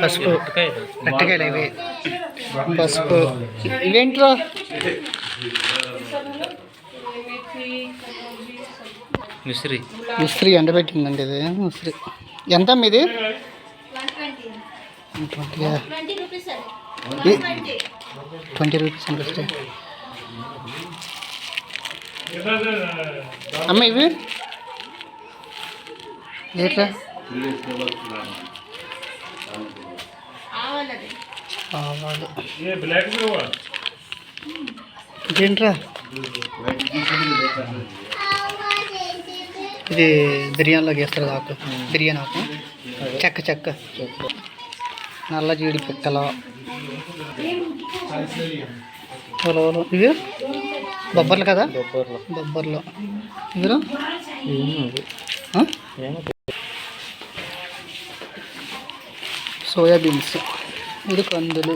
పసుపు అట్టకాయలు ఇవి పసుపు ఇవేంట్రా మిస్త్రీ ఎండబెట్టిందండి ఇది మిస్త్రీ ఎంత మీది 20 రూపీస్ అనిపిస్తే అమ్మ ఇవి ఏంట్రా ఇదేంట్రా ఇది బిర్యానీలోకి వేస్తారు ఆకు బిర్యానీ ఆకు చెక్క చెక్క నల్ల జీడి పిక్కల ఇవి బొబ్బర్లు కదా బొబ్బర్లు ఇదిలో సోయాబీన్స్ ఇది కందులు